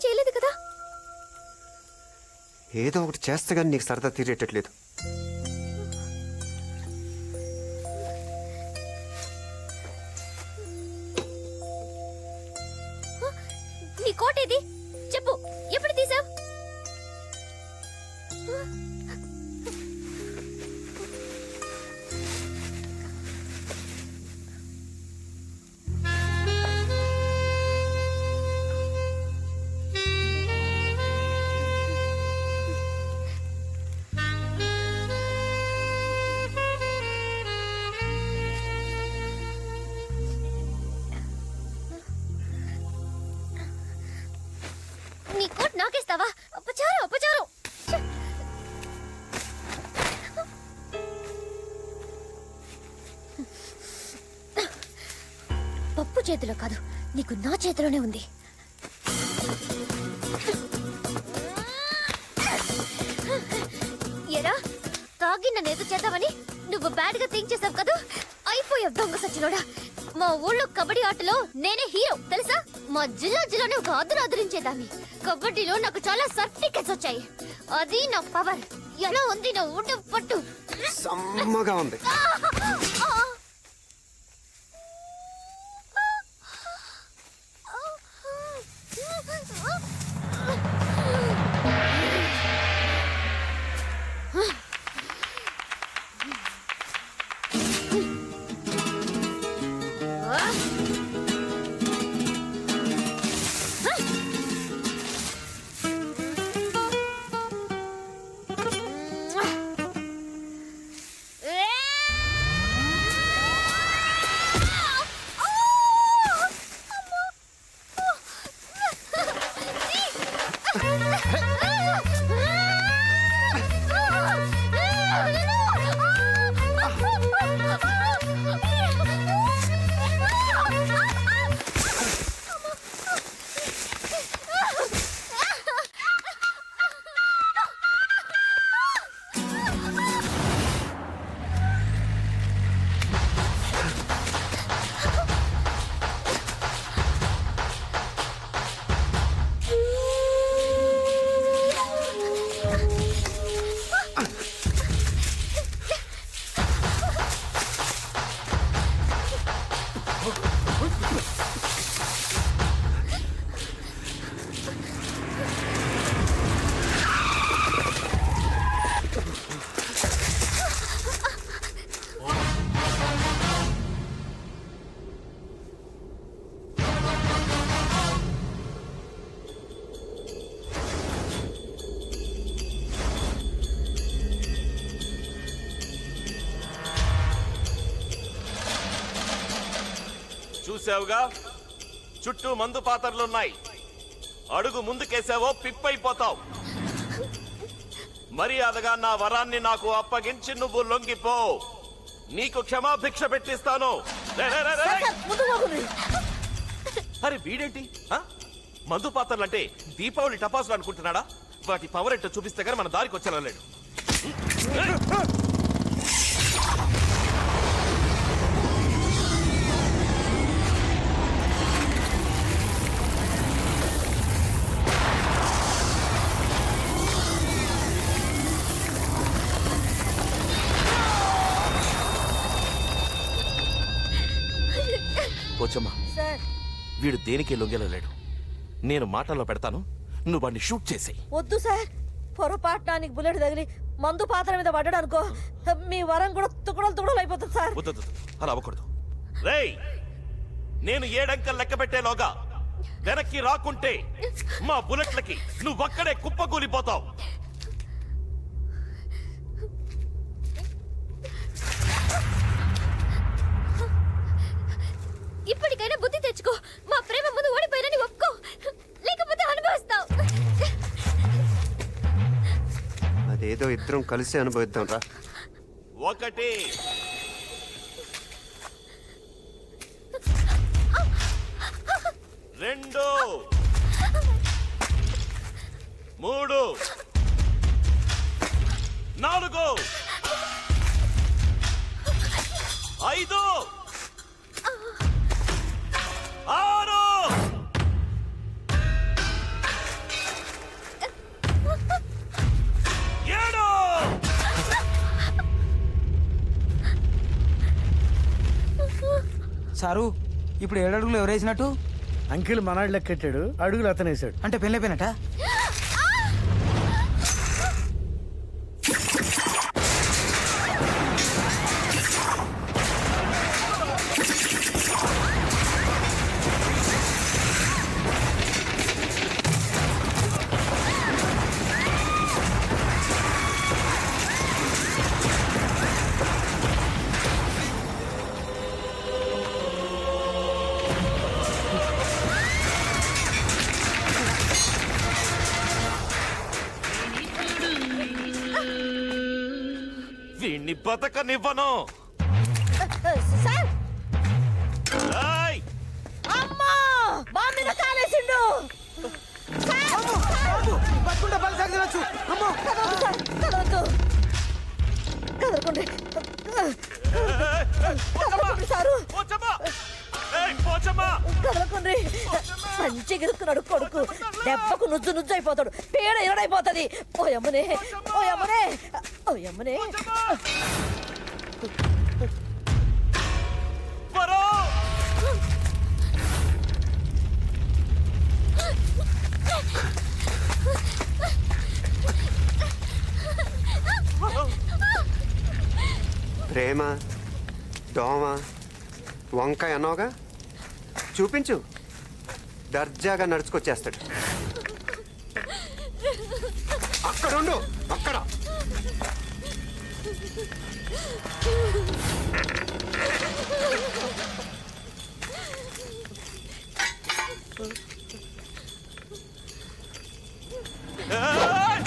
చేయలేదు కదా. ఏదో ఒకటి చేస్తే గానీ నీకు సరదా తీరేటట్లేదు. నీ కోట్ ఏది చెప్పు, ఎప్పుడు తీసావు? నీ కోట్ నాకేస్తావా? అపచారం అపచారం. పప్పు చేతిలో కాదు, నీకు నా చేతిలోనే ఉంది. ఎరా తాగి నన్నేదో చేద్దామని నువ్వు బ్యాడ్ గా థింక్ చేసావు కదా. అయిపోయావు దొంగ సచ్చినోడా. మా ఊళ్ళో కబడ్డీ ఆటలో నేనే హీరో తెలుసా. మా జిల్లాలోనే ఒక ఆదరించేదాన్ని. కబడ్డీలో నాకు చాలా సర్టిఫికెట్స్ వచ్చాయి. అది నా పవర్. ఎలా ఉంది నా ఊట పట్టు? సమ్మగా ఉంది. చూసావుగా, చుట్టూ మందు పాత్రలున్నాయి. అడుగు ముందుకేసావో పిప్పైపోతావు. మర్యాదగా నా వరాన్ని నాకు అప్పగించి నువ్వు లొంగిపో. నీకు క్షమాభిక్ష పెట్టిస్తాను. అరే వీడేంటి మందు పాత్రలంటే దీపావళి టపాసులు అనుకుంటున్నాడా? వాటి పవర్ ఏంటో చూపిస్తే గానీ మన దారికి వచ్చేలా లేడు. పోచమ్మా, వీడు దేనికి లొంగెలలేడు. నేను మాటల్లో పెడతాను, నువ్వు వాడిని షూట్ చేసేయి. వద్దు సార్, పొరపాటునానికి బుల్లెట్ తగిలి మందు పాత్ర మీద పడ్డాడు అనుకో, మీ వరం కూడా తుకుడలు తుకుడలు అయిపోతుంది సార్. వద్దు, అలా అవ్వకూడదు. రేయ్, నేను 7 అంకెలు లెక్క పెట్టేలోగా వెనక్కి రాకుంటే మా బుల్లెట్లకి నువ్వక్కడే కుప్పకూలిపోతావు. ఇప్పటికైనా బుద్ధి తెచ్చుకో. మా ప్రేమ ముందు ఓడిపోయినని ఒప్పుకో, లేకపోతే అనుభవిస్తావు. అదేదో ఇద్దరం కలిసి అనుభవిద్దాం రా. 1 2 3 4 5 6 సారు ఇప్పుడు 7 అడుగులు ఎవరేసినట్టు? అంకిల్ మనాడు లెక్కెట్టాడు, అడుగులు అతనేసాడు. అంటే పెళ్ళైపోయినట్ట? వీణ్ణి బతకనివ్వను. సార్ ఏయ్! అమ్మా మా మీద కాలేసిండు. బతుకుంటే బలి సాగు తినొచ్చు. అమ్మో కదవద్దు సార్, కదవద్దు. కదలకండి. కదలకండి సారు, పోచమ్మా! ఏయ్, పోచమ్మా! కదలకండి. మంచి గిరుక్కున్నాడు కొడుకు, దెబ్బకు నుజ్జు నుజ్జు అయిపోతాడు, పేడ ఎరడైపోతుంది. ఓయమ్మనే ఓయమ్మనే ఓయమ్మనే. పరో! ప్రేమ, దోమ, వంకాయ అన్నావుగా, చూపించు. దర్జాగా నడుచుకొచ్చేస్తాడు. అక్కడుండు, అక్కడ. ఏయ్!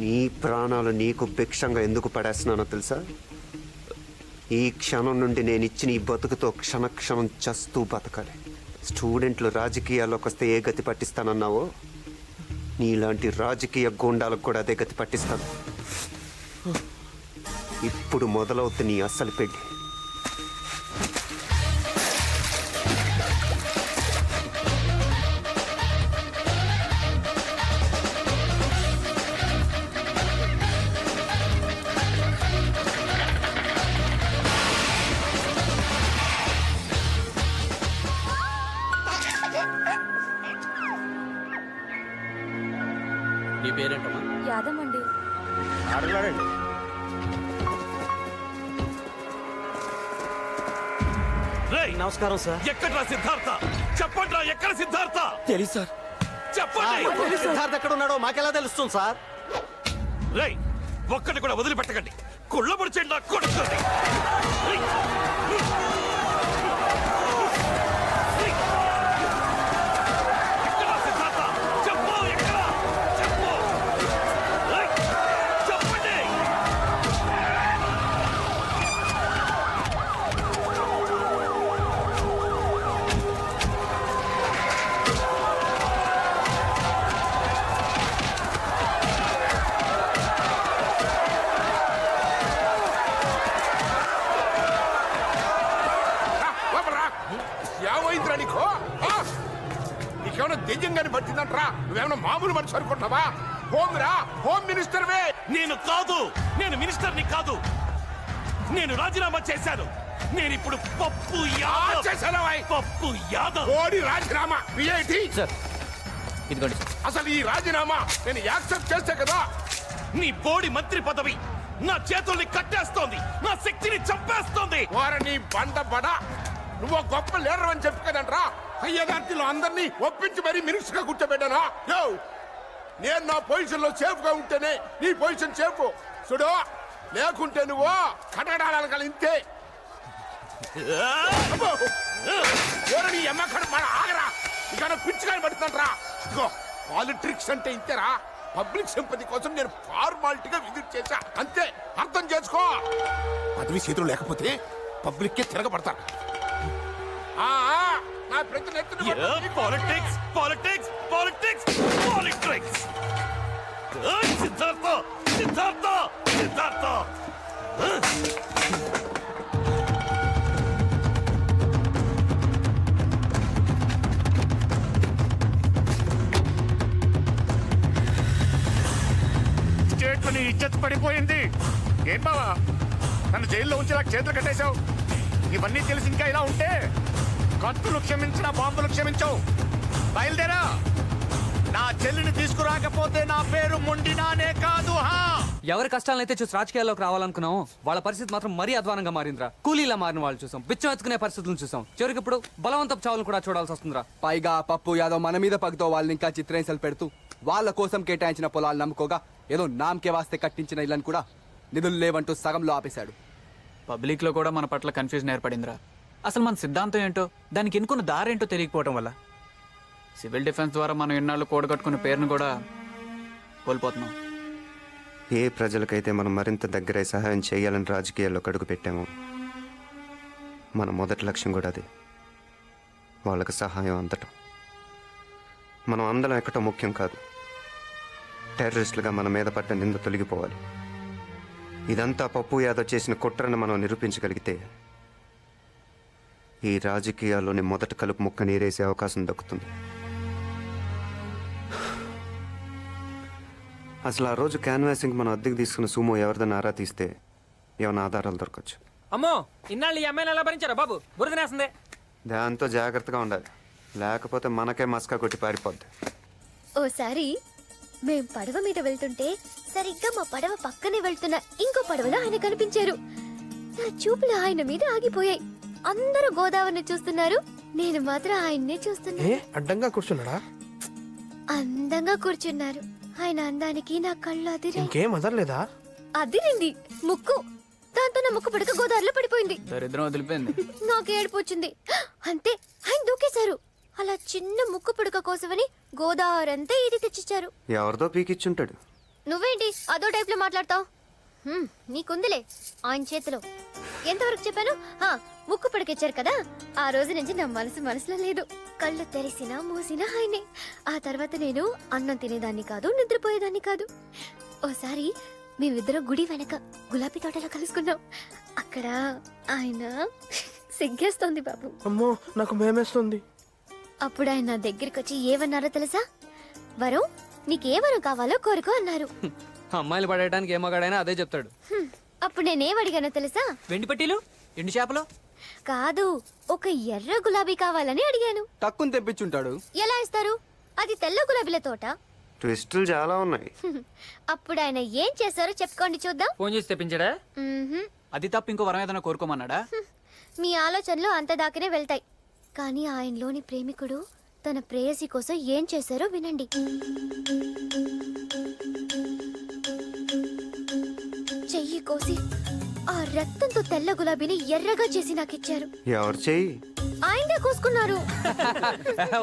నీ ప్రాణాలు నీకు భిక్షంగా ఎందుకు పడేస్తున్నానో తెలుసా? ఈ క్షణం నుండి నేను ఇచ్చిన ఈ బతుకుతో క్షణక్షణం చస్తూ బతకాలి. స్టూడెంట్లు రాజకీయాల్లోకి వస్తే ఏ గతి పట్టిస్తానన్నావో, నీలాంటి రాజకీయ గూండాలకు కూడా అదే గతి పట్టిస్తాను. ఇప్పుడు మొదలవుతుంది నీ అస్సలు పెళ్లి. నీ పేరేంటమ్మా? యాదమండి. అడగలాడండి. రేయ్! నమస్కారం సార్. ఎక్కడ్రా సిద్ధార్థ? చెప్పండ్రా, ఎక్కడ సిద్ధార్థ? తెలుసు సార్. చెప్పండి. సిద్ధార్థ్ ఎక్కడ ఉన్నాడో మాకెలా తెలుస్తుంది సార్? రేయ్, ఒక్కటి కూడా వదిలిపెట్టకండి. కుళ్ళబడిచేయండి నా కొడుకుని. రేయ్! ఎక్కడ్రా సిద్ధార్థ? చెప్పు, ఎక్కడ? చెప్పు. రేయ్! చెప్పండి. ఏమైందిరా నీకు? నీకేమైనా దెయ్యంగాని పట్టిందంటరా? నువ్వేమైనా మామూలు మనిషి అనుకుంటున్నావా? హోమ్ మినిస్టర్వే. నేను కాదు, నేను మినిస్టర్ని కాదు. నేను రాజీనామా చేశాను. నేను ఇప్పుడు పప్పు యాదవ్. చేశానా? పప్పు యాదవ్. ఓడి రాజీనామా ఏంటి? సార్ ఇదిగోండి. అసలు ఈ రాజీనామా నేను యాక్సెప్ట్ చేస్తే కదా. నీ బోడి మంత్రి పదవి నా చేతుల్ని కట్టేస్తోంది, నా శక్తిని చంపేస్తోంది. వారని బండ బడ నువ్వు గొప్ప లీడర్ అని చెప్పు కదంట్రా అయ్యగారిలో అందరినీ ఒప్పించి మరీ మినిస్టర్ గా కూర్చోబెట్టానా యో నేను నా పొజిషన్ లో సేఫ్ గా ఉంటేనే నీ పొజిషన్ సేఫ్ చూడు లేకుంటే నువ్వు కటకడాలను కలిగితే నీ అమ్మక్కడ మన ఆగరా ఇక పిచ్చిగా పడుతుండ్రా ఇగో పాలిటిక్స్ అంటే ఇంతేరా పబ్లిక్ సింపతి కోసం నేను ఫార్మాలిటీగా విజిట్ చేశా అంతే అర్థం చేసుకో పదవి చేతులు లేకపోతే పబ్లిక్ కే తిరగబడతారు నా ప్రతి నెత్తున politics politics politics politics Siddhartha Siddhartha Siddhartha state నీ ఇజ్జత్ పడిపోయింది ఏం బావా నన్ను జైల్లో ఉంచి నాకు చేతులు కట్టేశావు ఇవన్నీ తెలిసి ఇంకా ఇలా ఉంటే కత్తులు క్షమించిన బాంబులు క్షమించవు బయలుదేరా నా చెల్లిని తీసుకురాకపోతే నా పేరు మొండినానే కాదు హా ఎవరి కష్టాలను అయితే చూసి రాజకీయాల్లోకి రావాలనుకున్నాం వాళ్ళ పరిస్థితి మాత్రం మరీ అధ్వానంగా మారిందిరా. కూలీలా మారిన వాళ్ళు చూసాం, బిచ్చం ఎత్తుకునే పరిస్థితులను చూసాం, చివరికి ఇప్పుడు బలవంతపు చావులను కూడా చూడాల్సి వస్తుందిరా. పైగా పప్పు యాదవ్ మన మీద పగతో వాళ్ళని ఇంకా చిత్రహింసలు పెడుతూ వాళ్ళ కోసం కేటాయించిన పొలాలు నమ్ముకోగా ఏదో నామకే వాస్తే కట్టించిన ఇళ్ళని కూడా నిధులు లేవంటూ సగంలో ఆపేశాడు. పబ్లిక్ లో కూడా మన పట్ల కన్ఫ్యూజన్ ఏర్పడిందిరా. అసలు మన సిద్ధాంతం ఏంటో దానికి ఎన్నుకున్న దారేంటో తెలియకపోవడం వల్ల సివిల్ డిఫెన్స్ ద్వారా మనం ఎన్నాళ్ళు కూడగట్టుకున్న పేరును కూడా కోల్పోతున్నాం. ఏ ప్రజలకైతే మనం మరింత దగ్గరై సహాయం చేయాలని రాజకీయాల్లో అడుగు పెట్టామో మన మొదటి లక్ష్యం కూడా అదే, వాళ్ళకి సహాయం అందటం. మనం అందరం ఎక్కటం ముఖ్యం కాదు, టెర్రరిస్టులుగా మన మీద పడ్డ నింద తొలగిపోవాలి. ఇదంతా పప్పు యాదవ్ చేసిన కుట్రను మనం నిరూపించగలిగితే ఈ రాజకీయాల్లోని మొదటి కలుపు ముక్క నీరేసే అవకాశం దక్కుతుంది. అసలు ఆ రోజు క్యాన్వాసింగ్ మనం అద్దెకి తీసుకున్న సుమో ఎవరిదని ఆరా తీస్తే ఏమైనా ఆధారాలు దొరకచ్చు. అమ్మో, ఇన్నాళ్ళు ఈ అమ్మాయిని ఎలా భరించారా బాబు? బురదనేస్తుంది. దాంతో జాగ్రత్తగా ఉండాలి, లేకపోతే మనకే మస్కా కొట్టి పారిపోద్ది. ఓసారి మేం పడవ మీద వెళ్తుంటే సరిగ్గా మా పడవ పక్కనే వెళ్తున్న ఇంకో పడవలో ఆయన కనిపించారు. నా చూపులు ఆయన మీద ఆగిపోయాయి. అందరూ గోదావరిని చూస్తున్నారు, నేను మాత్రం ఆయన్నే చూస్తున్నా. అడ్డంగా కూర్చున్నాడా? అందంగా కూర్చున్నారు. ఆయన అందానికి నా కళ్ళు అదిరే. ఇంకేం వదలలేదా? అదిరింది ముక్కు. దాంతో నా ముక్కు పడక గోదావరిలో పడిపోయింది. దరిద్రం వదిలిపోయింది. నాకు ఏడుపు వచ్చింది. అంతే, ఆయన దూకేశారు. అలా చిన్న ముక్కు పుడక కోసమని గోదావరి అంతా ఇది తెచ్చిచ్చారు. ఎవరిదో పీకిచ్చుంటాడు. నువ్వేంటి అదో టైప్ లో మాట్లాడతావు? నీకుందిలే ఆయన చేతిలో. ఎంతవరకు చెప్పాను? ముక్కు పుడకిచ్చారు కదా, ఆ రోజు నుంచి నా మనసులో లేదు. కళ్ళు తెరిసినా మూసినా ఆయనే. ఆ తర్వాత నేను అన్నం తినేదాన్ని కాదు, నిద్రపోయేదాన్ని కాదు. ఓసారి మేమిద్దరం గుడి వెనక గులాబీ తోటలో కలుసుకున్నాం. అక్కడ ఆయన సిగ్గేస్తోంది బాబు. అమ్మో, నాకు భయమేస్తుంది. అప్పుడు ఆయన నా దగ్గరికి వచ్చి ఏమన్నారో తెలుసా? వరం, నీకే వరం కావాలో కోరుకో అన్నారు. అమ్మాయిలు పడేయడానికి ఏ మగాడైనా అదే చెప్తాడు. అప్పుడు నేనేం అడిగానో తెలుసా? వెండి పట్టీలు, ఎండు చేపలు కాదు, ఒక ఎర్ర గులాబీ కావాలని అడిగాను. తక్కువ తెప్పించుంటాడు. ఎలా ఇస్తారు? అది తెల్ల గులాబీల తోట. ట్విస్టులు చాలా ఉన్నాయి. అప్పుడు ఆయన ఏం చేశారో చెప్పుకోండి చూద్దాం. ఫోన్ చేసి తెప్పించాడా? అది తప్ప ఇంకో వరం ఏదైనా కోరుకోమన్నాడా? మీ ఆలోచనలు అంత దాకానే వెళ్తాయి, కానీ ఆయనలోని ప్రేమికుడు తన ప్రేయసి కోసం ఏం చేశారో వినండి. చెయ్యి కోసి ఆ రక్తంతో తెల్ల గులాబీని ఎర్రగా చేసి నాకిచ్చారు. ఎవరు చెయ్యి? ఆయనే కోసుకున్నారు.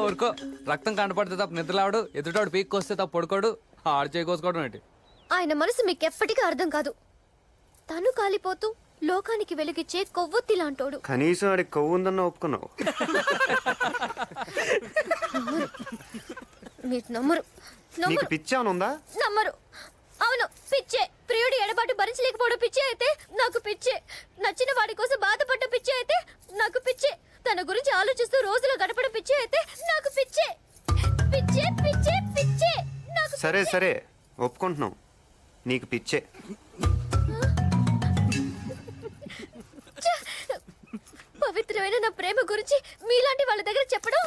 ఊరుకో, రక్తం కంటపడితే తప్ప నిద్రలాడు, ఎదుటాడు పీక్ కోస్తే తప్ప పడుకోడు, ఆడు చేయి కోసుకోవడం ఏంటి? ఆయన మనసు మీకెప్పటికీ అర్థం కాదు. తను కాలిపోతూ లోకానికి వెలుగిచ్చే కొవ్వొత్తి లాంటోడు. కనీసం ఆడికి కొవ్వు ఉందన్న ఒప్పుకున్నావు. మీరు నమ్మరు. నీకు పిచ్చానుందా? నమ్మరు. అవును, పిచ్చే. ప్రియుడి ఎడబాటు భరించలేకపోవడం పిచ్చే అయితే నాకు పిచ్చే. నచ్చిన వాడి కోసం బాధపడ్డ పిచ్చే అయితే నాకు పిచ్చే. తన గురించి ఆలోచిస్తూ రోజులు గడపడం పిచ్చే అయితే నాకు పిచ్చే. పిచ్చే పిచ్చే పిచ్చే నాకు. సరే సరే, ఒప్పుకుంటున్నాం, నీకు పిచ్చే. పవిత్రమైన నా ప్రేమ గురించి మీలాంటి వాళ్ళ దగ్గర చెప్పడం